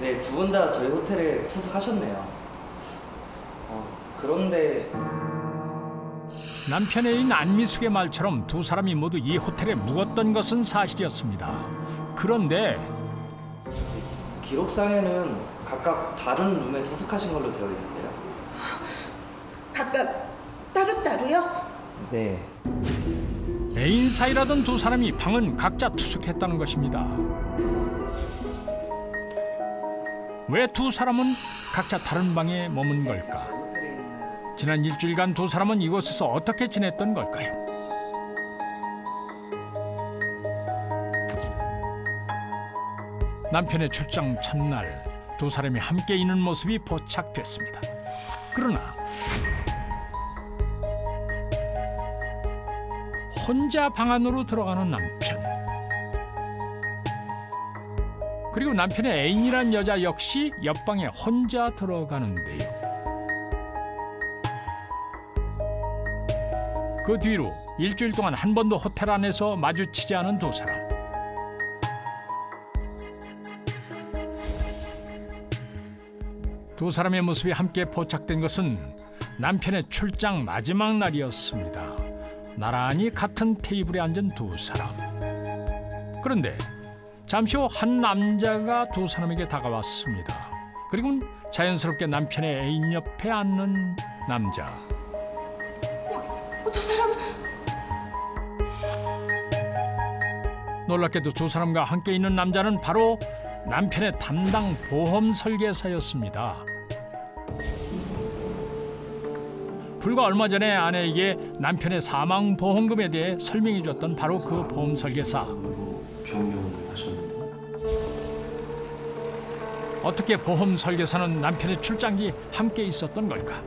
네, 두 분 다 저희 호텔에 투숙하셨네요. 그런데 남편의 인 안미숙의 말처럼 두 사람이 모두 이 호텔에 묵었던 것은 사실이었습니다. 그런데 기록상에는 각각 다른 룸에 투숙하신 걸로 되어 있는데요. 각각 따로따로요? 네. 애인 사이라던 두 사람이 방은 각자 투숙했다는 것입니다. 왜 두 사람은 각자 다른 방에 머문 걸까? 호텔에 있는 지난 일주일간 두 사람은 이곳에서 어떻게 지냈던 걸까요? 남편의 출장 첫날 두 사람이 함께 있는 모습이 포착됐습니다. 그러나 혼자 방 안으로 들어가는 남편. 그리고 남편의 애인이란 여자 역시 옆방에 혼자 들어가는데요. 그 뒤로 일주일 동안 한 번도 호텔 안에서 마주치지 않은 두 사람. 두 사람의 모습이 함께 포착된 것은 남편의 출장 마지막 날이었습니다. 나란히 같은 테이블에 앉은 두 사람. 그런데 잠시 후 한 남자가 두 사람에게 다가왔습니다. 그리고는 자연스럽게 남편의 애인 옆에 앉는 남자. 저 사람은 놀랍게도 두 사람과 함께 있는 남자는 바로 남편의 담당 보험 설계사였습니다. 불과 얼마 전에 아내에게 남편의 사망 보험금에 대해 설명해 줬던 바로 그 보험 설계사. 변경을 하셨는데. 어떻게 보험 설계사는 남편의 출장기 함께 있었던 걸까?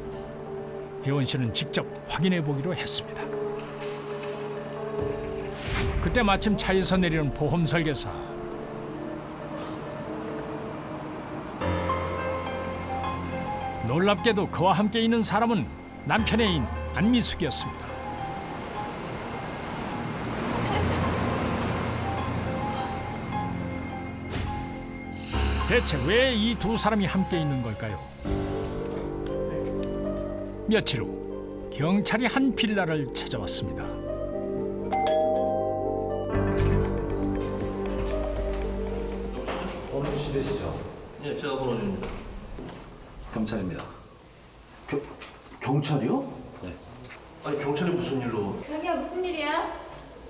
혜원 씨는 직접 확인해 보기로 했습니다. 그때 마침 차에서 내리는 보험 설계사. 놀랍게도 그와 함께 있는 사람은 남편의 애인 안미숙이었습니다. 대체 왜 이 두 사람이 함께 있는 걸까요? 며칠 후 경찰이 한 빌라를 찾아왔습니다. 권우주 씨 되시죠? 예, 제가 번호입니다. 경찰입니다. 경찰이요? 네. 아니 경찰이 무슨 일로? 자기야 무슨 일이야?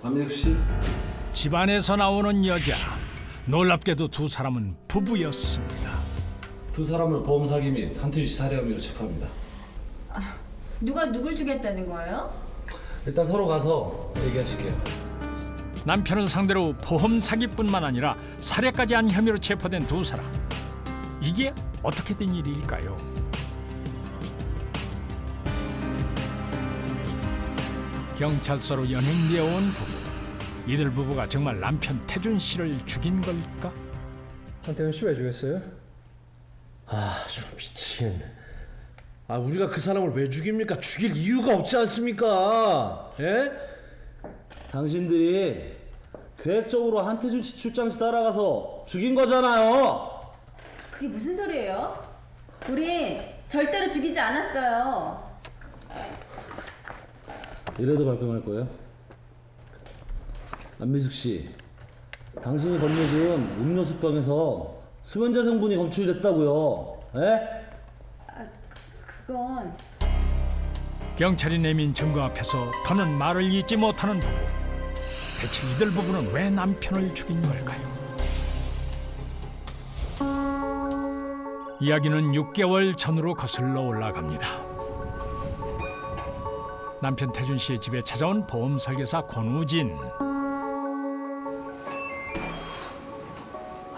안민숙 씨? 집안에서 나오는 여자. 놀랍게도 두 사람은 부부였습니다. 두 사람을 보험 사기 및 한태주 씨 살해 혐의로 체포합니다. 누가 누굴 죽였다는 거예요? 일단 서로 가서 얘기하실게요. 남편을 상대로 보험 사기뿐만 아니라 살해까지 한 혐의로 체포된 두 사람. 이게 어떻게 된 일일까요? 경찰서로 연행되어 온 부부. 이들 부부가 정말 남편 태준 씨를 죽인 걸까? 한태현 씨 왜 죽였어요? 좀 미치겠네. 우리가 그 사람을 왜 죽입니까? 죽일 이유가 없지 않습니까? 예? 당신들이 계획적으로 한태준 씨 출장시 따라가서 죽인 거잖아요. 그게 무슨 소리예요? 우리 절대로 죽이지 않았어요. 이래도 발뺌할 거예요? 안미숙 씨, 당신이 건네준 음료수병에서 수면제 성분이 검출됐다고요. 예? 그건 경찰이 내민 증거 앞에서 더는 말을 잇지 못하는 부부. 대체 이들 부부는 왜 남편을 죽인 걸까요? 이야기는 6개월 전으로 거슬러 올라갑니다. 남편 태준 씨의 집에 찾아온 보험 설계사 권우진.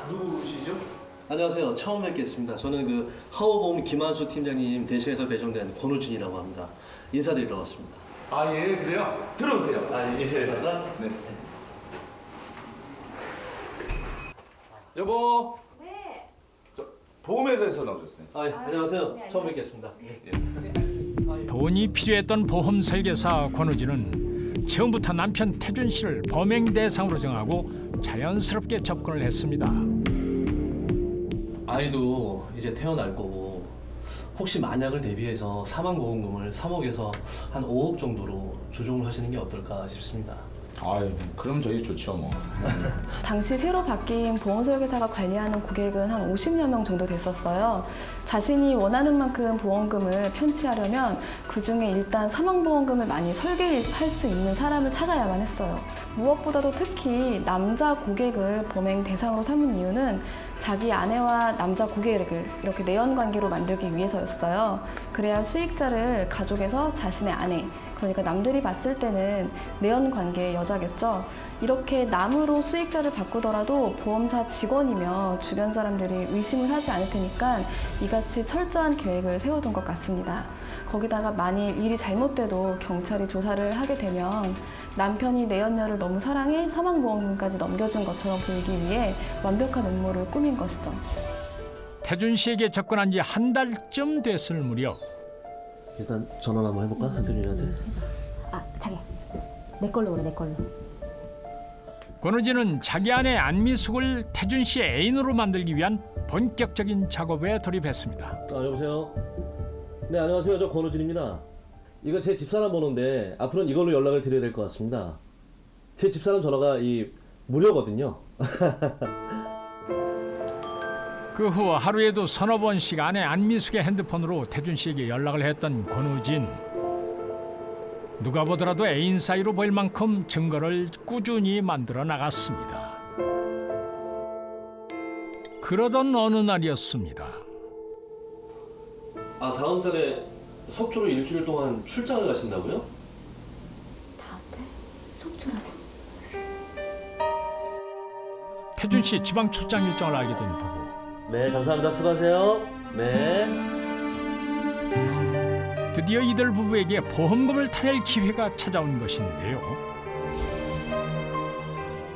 누구시죠? 안녕하세요. 처음 뵙겠습니다. 저는 그 하호보험 김한수 팀장님 대신해서 배정된 권우진이라고 합니다. 인사드리러 왔습니다. 아, 예, 그래요? 들어오세요. 예. 네. 여보. 네. 저 보험회사에서 나오셨어요. 예. 안녕하세요. 처음 뵙겠습니다. 돈이 필요했던 보험 설계사 권우진은 처음부터 남편 태준 씨를 범행 대상으로 정하고 자연스럽게 접근을 했습니다. 아이도 이제 태어날 거고 혹시 만약을 대비해서 사망보험금을 3억에서 한 5억 정도로 조정을 하시는 게 어떨까 싶습니다. 아유, 그럼 저희 좋죠 뭐. 당시 새로 바뀐 보험설계사가 관리하는 고객은 한 50여 명 정도 됐었어요. 자신이 원하는 만큼 보험금을 편취하려면 그중에 일단 사망보험금을 많이 설계할 수 있는 사람을 찾아야만 했어요. 무엇보다도 특히 남자 고객을 범행 대상으로 삼은 이유는 자기 아내와 남자 고객을 이렇게 내연관계로 만들기 위해서였어요. 그래야 수익자를 가족에서 자신의 아내, 그러니까 남들이 봤을 때는 내연관계의 여자겠죠. 이렇게 남으로 수익자를 바꾸더라도 보험사 직원이며 주변 사람들이 의심을 하지 않을 테니까 이같이 철저한 계획을 세워둔 것 같습니다. 거기다가 만일 일이 잘못돼도 경찰이 조사를 하게 되면 남편이 내연녀를 너무 사랑해 사망보험금까지 넘겨준 것처럼 보이기 위해 완벽한 음모를 꾸민 것이죠. 태준 씨에게 접근한 지 한 달쯤 됐을 무렵 일단 전화 한번 해볼까? 한태준이한테. 아, 자기야. 내 걸로 그래, 내 걸로. 권우진은 자기 아내 안미숙을 태준 씨의 애인으로 만들기 위한 본격적인 작업에 돌입했습니다. 여보세요? 네, 안녕하세요. 저 권우진입니다. 이거 제 집사람 번호인데 앞으로는 이걸로 연락을 드려야 될 것 같습니다. 제 집사람 전화가 무료거든요. 그 후 하루에도 서너 번씩 아내 안미숙의 핸드폰으로 태준 씨에게 연락을 했던 권우진. 누가 보더라도 애인 사이로 보일 만큼 증거를 꾸준히 만들어 나갔습니다. 그러던 어느 날이었습니다. 다음 달에 속초로 일주일 동안 출장을 가신다고요? 다음 달? 속초라고? 태준 씨 지방 출장 일정을 알게 된 부부. 네, 감사합니다. 수고하세요. 네. 드디어 이들 부부에게 보험금을 타낼 기회가 찾아온 것인데요.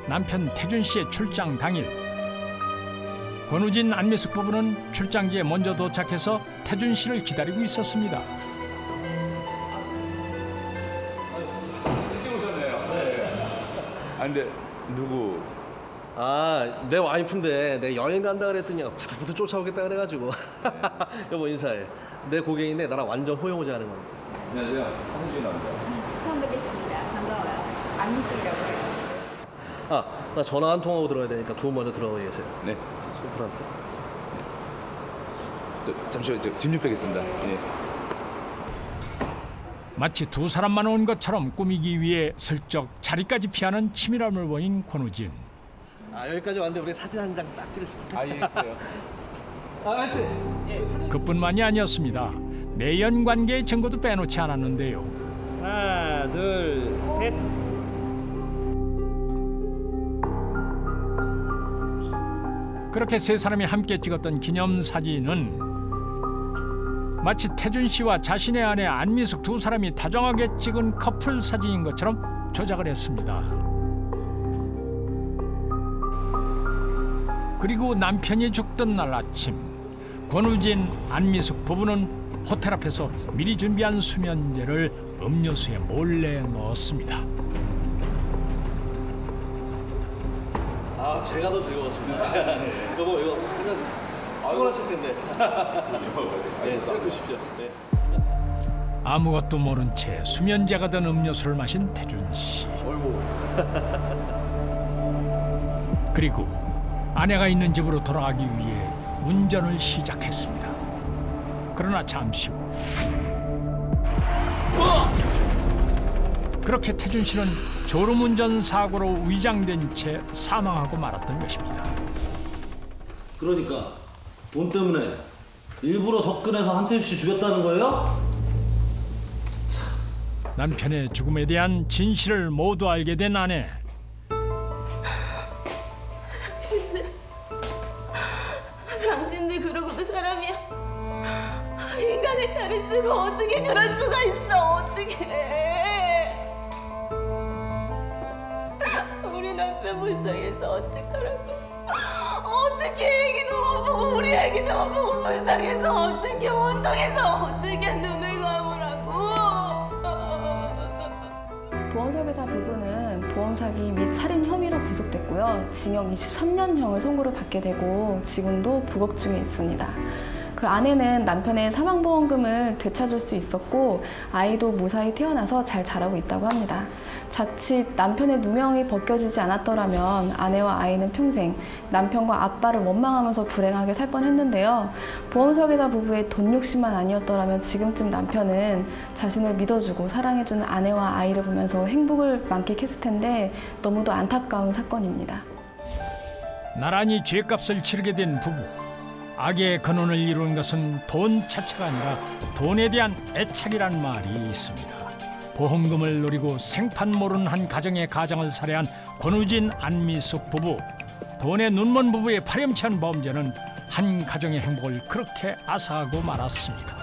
남편 태준 씨의 출장 당일, 권우진 안미숙 부부는 출장지에 먼저 도착해서 태준 씨를 기다리고 있었습니다. 일찍 오셨네요. 네. 아 근데 누구? 내 와이프인데 내 여행 간다 그랬더니 부들부들 쫓아오겠다 그래가지고. 여보 인사해. 내 고객인데 나랑 완전 호영호재하는 겁니다. 안녕하세요. 한준이 남자. 처음 뵙겠습니다. 반가워요. 안미숙이라고 해요. 나 전화 한 통하고 들어야 되니까 두 분 먼저 들어가 계세요. 네. 손들한테. 잠시만요. 짐 좀 빼겠습니다. 예. 마치 두 사람만 온 것처럼 꾸미기 위해 슬쩍 자리까지 피하는 치밀함을 보인 권우진. 여기까지 왔는데 우리 사진 한 장 딱 찍읍시다. 아 예. 그래요. 아저씨. 그뿐만이 아니었습니다. 내연관계의 증거도 빼놓지 않았는데요. 하나, 둘, 셋. 그렇게 세 사람이 함께 찍었던 기념사진은 마치 태준 씨와 자신의 아내 안미숙 두 사람이 다정하게 찍은 커플 사진인 것처럼 조작을 했습니다. 그리고 남편이 죽던 날 아침, 권우진, 안미숙 부부는 호텔 앞에서 미리 준비한 수면제를 음료수에 몰래 넣었습니다. 제가 더 즐거웠습니다. 여보 이거 한잔 피곤하실 텐데. 네, 좀 드십시오. 네. 아무것도 모른 채 수면제가 든 음료수를 마신 태준 씨. 그리고 아내가 있는 집으로 돌아가기 위해 운전을 시작했습니다. 그러나 잠시 후 그렇게 태준 씨는 졸음운전 사고로 위장된 채 사망하고 말았던 것입니다. 그러니까 돈 때문에 일부러 접근해서 한태주 씨 죽였다는 거예요? 남편의 죽음에 대한 진실을 모두 알게 된 아내. 당신들 그러고도 사람이야. 인간의 탈을 쓰고 어떻게 그럴 수가 있어? 어떻게? 우리 남편 불쌍해서 어떡하라고? 어떻게 애기도 못 보고 우리 애기도 못 보고 불쌍해서 어떻게 원통해서 어떻게 눈을 감으라고? 보험설계사 부부는 보험 보험 사기 및 살인 혐의로 구속됐고요. 징역 23년형을 선고를 받게 되고 지금도 부국 중에 있습니다. 그 아내는 남편의 사망보험금을 되찾을 수 있었고 아이도 무사히 태어나서 잘 자라고 있다고 합니다. 자칫 남편의 누명이 벗겨지지 않았더라면 아내와 아이는 평생 남편과 아빠를 원망하면서 불행하게 살 뻔했는데요. 보험설계사 부부의 돈 욕심만 아니었더라면 지금쯤 남편은 자신을 믿어주고 사랑해주는 아내와 아이를 보면서 행복을 만끽했을 텐데 너무도 안타까운 사건입니다. 나란히 죗값을 치르게 된 부부. 악의 근원을 이루는 것은 돈 자체가 아니라 돈에 대한 애착이란 말이 있습니다. 보험금을 노리고 생판 모르는 한 가정의 가장을 살해한 권우진 안미숙 부부. 돈에 눈먼 부부의 파렴치한 범죄는 한 가정의 행복을 그렇게 앗아가고 말았습니다.